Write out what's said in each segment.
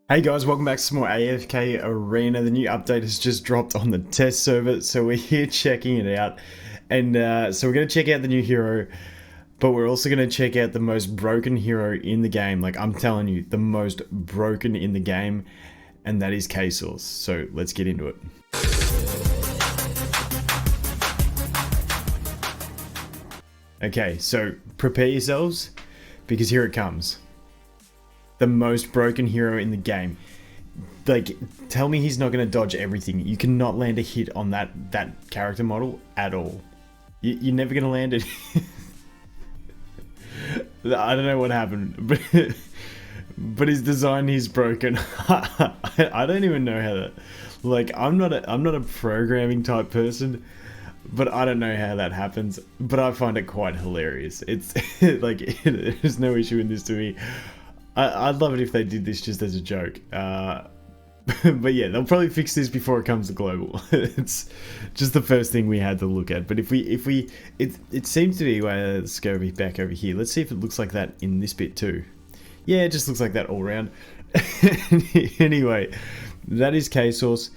Hey guys, welcome back to some more AFK Arena. The new update has just dropped on the test server, so we're here checking it out. And so we're going to check out the new hero, but we're also going to check out the most broken hero in the game. Like, I'm telling you, the most broken in the game, and that is Khasos. So let's get into it. Okay, so prepare yourselves, because here it comes. The most broken hero in the game. Like, tell me he's not going to dodge everything. You cannot land a hit on that character model at all. You're never going to land it. I don't know what happened, but his design, he's broken. I don't even know how that. Like, I'm not a programming type person, but I don't know how that happens. But I find it quite hilarious. It's like there's no issue in this to me. I'd love it if they did this just as a joke. But yeah, they'll probably fix this before it comes to global. It's just the first thing we had to look at. But it seems to be. Let's go back over here. Let's see if it looks like that in this bit too. Yeah, it just looks like that all around. Anyway, that is Khasos.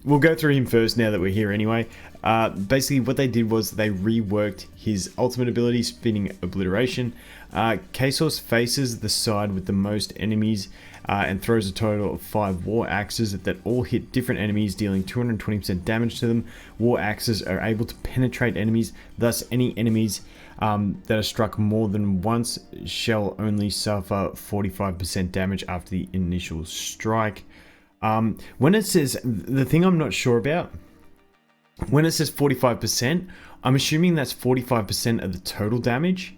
We'll go through him first now that we're here anyway. Basically what they did was they reworked his ultimate ability, Spinning Obliteration. Khasos faces the side with the most enemies and throws a total of 5 war axes that all hit different enemies, dealing 220% damage to them. War axes are able to penetrate enemies, thus any enemies that are struck more than once shall only suffer 45% damage after the initial strike. When it says, the thing I'm not sure about, when it says 45%, I'm assuming that's 45% of the total damage,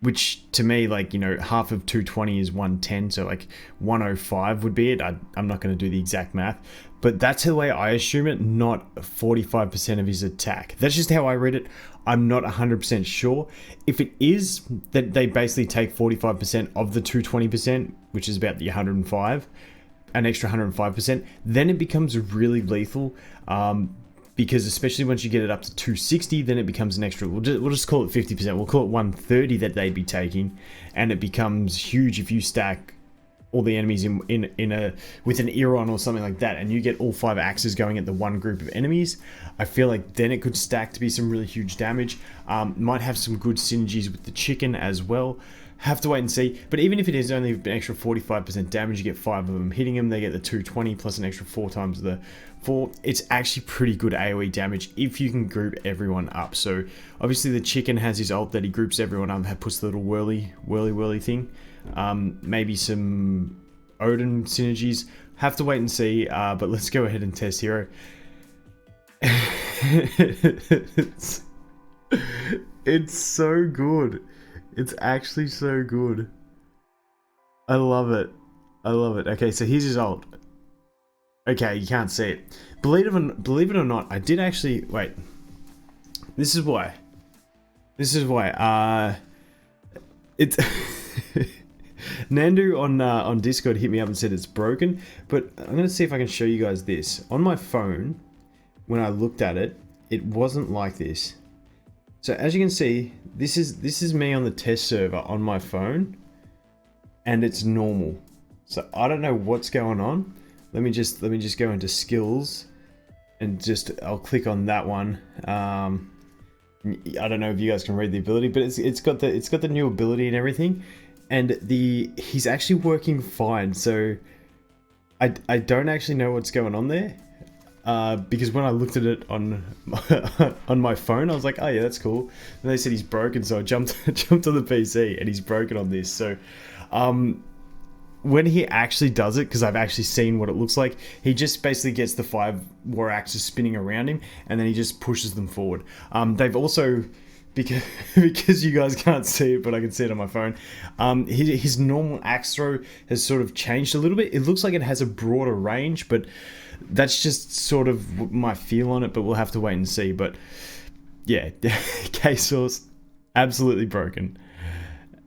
which to me, like, you know, half of 220 is 110, so like 105 would be it. I'm not going to do the exact math, but that's the way I assume it, not 45% of his attack. That's just how I read it. I'm not 100% sure. If it is that they basically take 45% of the 220%, which is about the 105, an extra 105%, then it becomes really lethal. Because especially once you get it up to 260, then it becomes an extra. We'll just call it 50%. We'll call it 130 that they'd be taking, and it becomes huge if you stack all the enemies with an Eron or something like that, and you get all 5 axes going at the one group of enemies. I feel like then it could stack to be some really huge damage. Might have some good synergies with the chicken as well. Have to wait and see. But even if it is only an extra 45% damage, you get 5 of them hitting them. They get the 220 plus an extra 4 times the 4. It's actually pretty good AoE damage if you can group everyone up. So obviously the chicken has his ult that he groups everyone up, puts the little whirly thing. Maybe some Odin synergies. Have to wait and see. But let's go ahead and test hero. It's so good. It's actually so good. I love it. I love it. Okay, so here's his ult. Okay, you can't see it. Believe it or not, I did actually... Wait. This is why. It's... Nandu on Discord hit me up and said it's broken, but I'm going to see if I can show you guys this. On my phone, when I looked at it, it wasn't like this. So as you can see, this is me on the test server on my phone, and it's normal. So I don't know what's going on. Let me just go into skills, and I'll click on that one. I don't know if you guys can read the ability, but it's got the new ability and everything, and he's actually working fine. So I don't actually know what's going on there. Because when I looked at it on my phone, I was like, oh yeah, that's cool. And they said he's broken, so I jumped on the PC, and he's broken on this. So when he actually does it, because I've actually seen what it looks like, he just basically gets the 5 war axes spinning around him, and then he just pushes them forward. They've also, because you guys can't see it, but I can see it on my phone, his normal axe throw has sort of changed a little bit. It looks like it has a broader range, but that's just sort of my feel on it, but we'll have to wait and see. But yeah, Khasos, absolutely broken.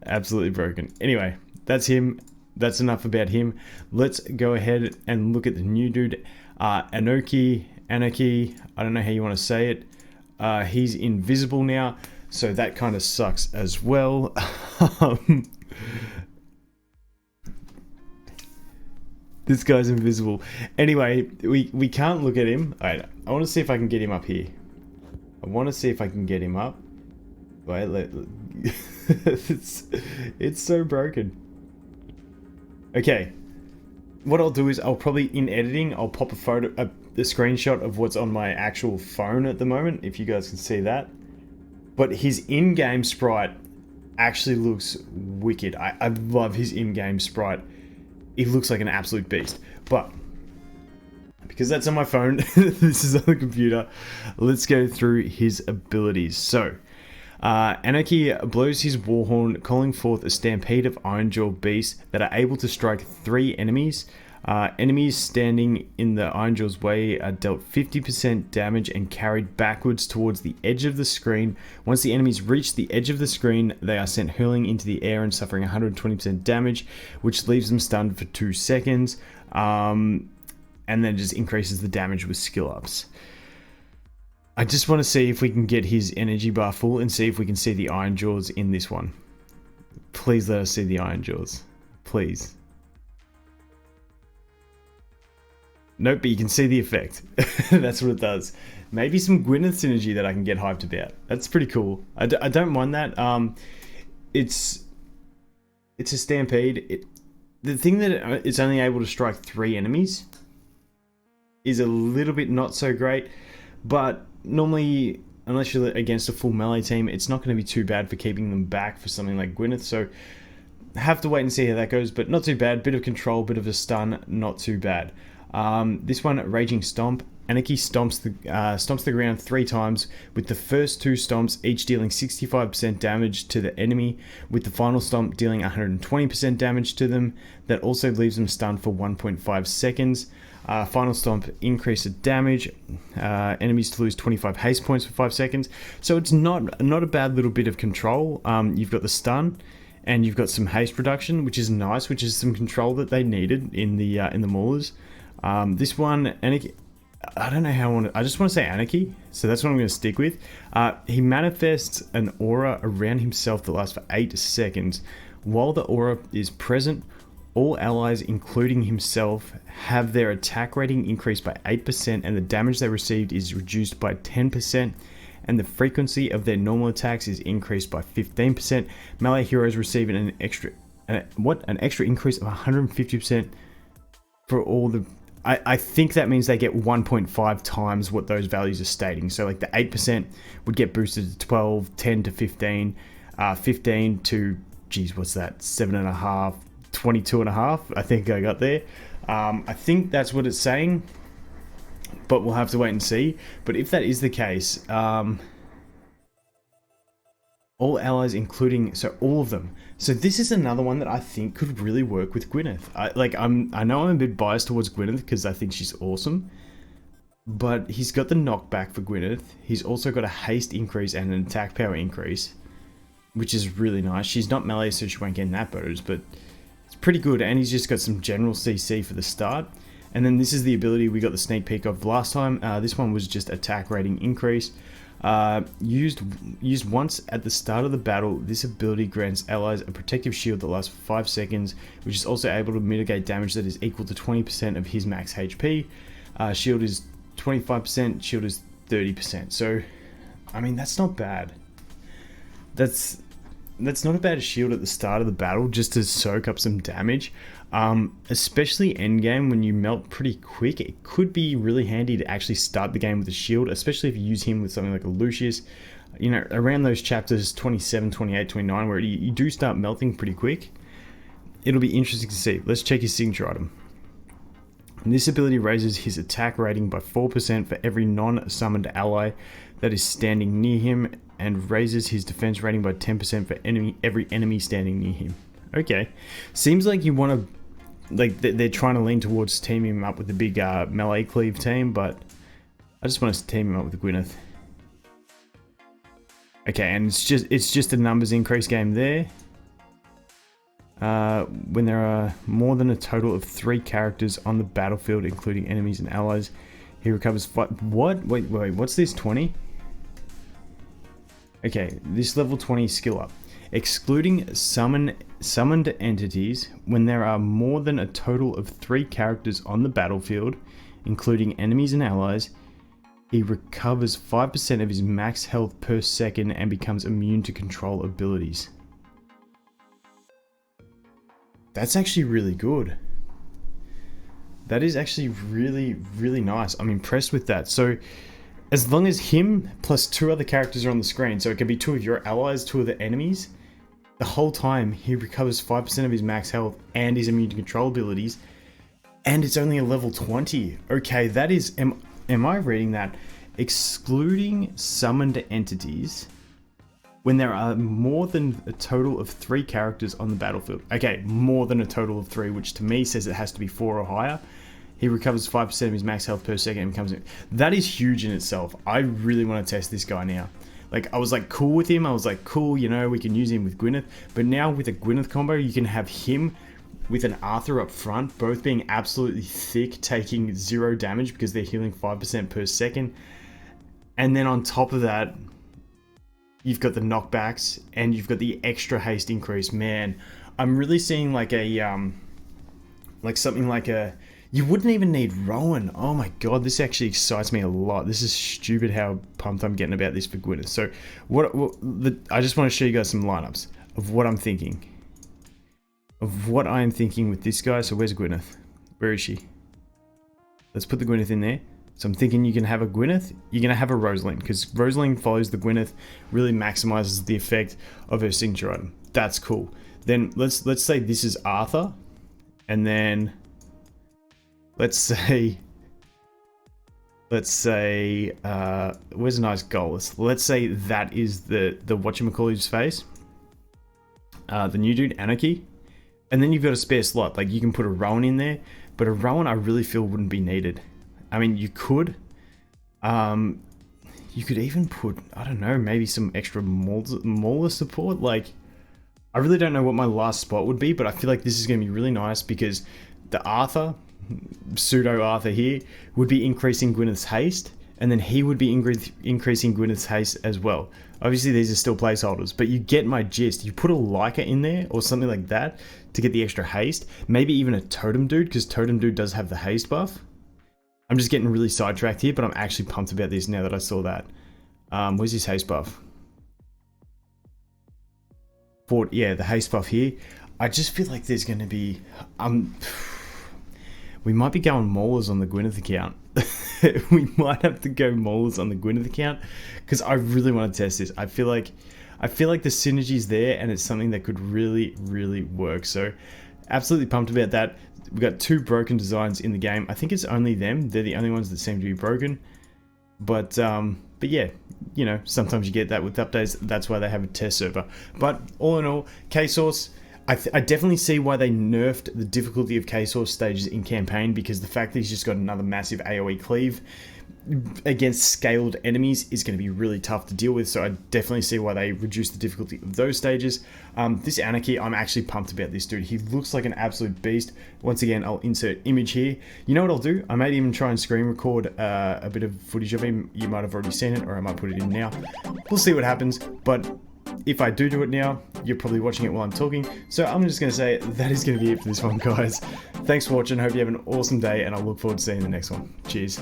Absolutely broken. Anyway, that's him. That's enough about him. Let's go ahead and look at the new dude. Anoki, I don't know how you want to say it. He's invisible now, so that kind of sucks as well. This guy's invisible. Anyway, we can't look at him. Alright, I want to see if I can get him up here. I want to see if I can get him up. Wait, it's so broken. Okay. What I'll do is I'll probably, in editing, I'll pop a screenshot of what's on my actual phone at the moment, if you guys can see that. But his in-game sprite actually looks wicked. I love his in-game sprite. He looks like an absolute beast. But because that's on my phone, this is on the computer, let's go through his abilities. So, Anoki blows his warhorn, calling forth a stampede of Ironjaw beasts that are able to strike 3 enemies. Enemies standing in the Ironjaw's way are dealt 50% damage and carried backwards towards the edge of the screen. Once the enemies reach the edge of the screen, they are sent hurling into the air and suffering 120% damage, which leaves them stunned for 2 seconds. And then just increases the damage with skill ups. I just want to see if we can get his energy bar full and see if we can see the Ironjaws in this one. Please let us see the Ironjaws. Please. Nope, but you can see the effect. That's what it does. Maybe some Gwyneth synergy that I can get hyped about. That's pretty cool. I don't mind that. It's a stampede. The thing that it's only able to strike 3 enemies is a little bit not so great. But normally, unless you're against a full melee team, it's not going to be too bad for keeping them back for something like Gwyneth. So have to wait and see how that goes. But not too bad. Bit of control, bit of a stun. Not too bad. This one, Raging Stomp. Anoki stomps the ground 3 times, with the first 2 stomps each dealing 65% damage to the enemy, with the final stomp dealing 120% damage to them. That also leaves them stunned for 1.5 seconds. Final stomp increase the damage. Enemies to lose 25 haste points for 5 seconds. So it's not a bad little bit of control. You've got the stun, and you've got some haste reduction, which is nice, which is some control that they needed in the Maulers. This one, Anoki, I don't know how I want to, I just want to say Anoki, so that's what I'm going to stick with. He manifests an aura around himself that lasts for 8 seconds. While the aura is present, all allies, including himself, have their attack rating increased by 8%, and the damage they received is reduced by 10%, and the frequency of their normal attacks is increased by 15%. Melee heroes receive an extra increase of 150% for all the... I think that means they get 1.5 times what those values are stating. So like the 8% would get boosted to 12, 10 to 15, 15 to, geez, what's that? 7.5, 22.5. I think I got there. I think that's what it's saying, but we'll have to wait and see. But if that is the case, all allies, including, so all of them. So this is another one that I think could really work with Gwyneth. I know I'm a bit biased towards Gwyneth because I think she's awesome, but he's got the knockback for Gwyneth. He's also got a haste increase and an attack power increase, which is really nice. She's not melee, so she won't get that bonus, but it's pretty good. And he's just got some general CC for the start. And then this is the ability we got the sneak peek of last time. This one was just attack rating increase. Used once at the start of the battle, this ability grants allies a protective shield that lasts for 5 seconds, which is also able to mitigate damage that is equal to 20% of his max HP. Shield is 25%, shield is 30%. So, I mean, that's not bad. That's not a bad shield at the start of the battle, just to soak up some damage. Especially endgame, when you melt pretty quick, it could be really handy to actually start the game with a shield, especially if you use him with something like a Lucius. You know, around those chapters 27, 28, 29, where you do start melting pretty quick. It'll be interesting to see. Let's check his signature item. And this ability raises his attack rating by 4% for every non-summoned ally that is standing near him, and raises his defense rating by 10% for every enemy standing near him. Okay, seems like you want to, like, they're trying to lean towards teaming him up with the big melee cleave team, but I just want to team him up with Gwyneth. Okay, and it's just a numbers increase game there. When there are more than a total of 3 characters on the battlefield, including enemies and allies, he recovers what? Wait, what's this, 20? Okay, this level 20 skill up. Excluding summoned entities, when there are more than a total of 3 characters on the battlefield, including enemies and allies, he recovers 5% of his max health per second and becomes immune to control abilities. That's actually really good. That is actually really, really nice. I'm impressed with that. So as long as him plus 2 other characters are on the screen, so it could be 2 of your allies, 2 of the enemies, the whole time he recovers 5% of his max health and he's immune to control abilities, and it's only a level 20. Okay, that is, am I reading that? Excluding summoned entities, when there are more than a total of 3 characters on the battlefield. Okay, more than a total of 3, which to me says it has to be 4 or higher. He recovers 5% of his max health per second and becomes... That is huge in itself. I really want to test this guy now. Like, I was like cool with him. I was like, cool, you know, we can use him with Gwyneth. But now with a Gwyneth combo, you can have him with an Arthur up front, both being absolutely thick, taking 0 damage because they're healing 5% per second. And then on top of that, you've got the knockbacks and you've got the extra haste increase. Man, I'm really seeing like a, like something like a... You wouldn't even need Rowan. Oh my god, this actually excites me a lot. This is stupid how pumped I'm getting about this for Gwyneth. So, I just want to show you guys some lineups of what I'm thinking. Of what I am thinking with this guy. So where's Gwyneth? Where is she? Let's put the Gwyneth in there. So I'm thinking you can have a Gwyneth, you're going to have a Rosalind, because Rosalind follows the Gwyneth, really maximizes the effect of her signature item. That's cool. Then let's say this is Arthur, and then... Let's say, where's a nice goal? Let's say that is the whatchamacallit's face. The new dude, Anoki. And then you've got a spare slot. Like, you can put a Rowan in there, but a Rowan I really feel wouldn't be needed. I mean, you could. You could even put, I don't know, maybe some extra Mauler support. Like, I really don't know what my last spot would be, but I feel like this is going to be really nice because the Arthur... pseudo Arthur here would be increasing Gwyneth's haste, and then he would be increasing Gwyneth's haste as well. Obviously these are still placeholders, but you get my gist. You put a Leica in there or something like that to get the extra haste, maybe even a Totem Dude, because Totem Dude does have the haste buff. I'm just getting really sidetracked here, but I'm actually pumped about this now that I saw that. Where's his haste buff? Yeah, the haste buff here. I just feel like there's going to be... we might be going Maulers on the Gwyneth account. We might have to go Maulers on the Gwyneth account because I really want to test this. I feel like the synergy's there and it's something that could really, really work. So absolutely pumped about that. We've got 2 broken designs in the game. I think it's only them. They're the only ones that seem to be broken. But yeah, you know, sometimes you get that with updates. That's why they have a test server. But all in all, Khasos, I definitely see why they nerfed the difficulty of Khasos stages in campaign, because the fact that he's just got another massive AoE cleave against scaled enemies is going to be really tough to deal with. So I definitely see why they reduced the difficulty of those stages. This Anoki, I'm actually pumped about this dude. He looks like an absolute beast. Once again, I'll insert image here. You know what I'll do? I might even try and screen record a bit of footage of him. You might have already seen it, or I might put it in now. We'll see what happens, but if I do it now, you're probably watching it while I'm talking. So I'm just going to say that is going to be it for this one, guys. Thanks for watching. Hope you have an awesome day, and I look forward to seeing the next one. Cheers.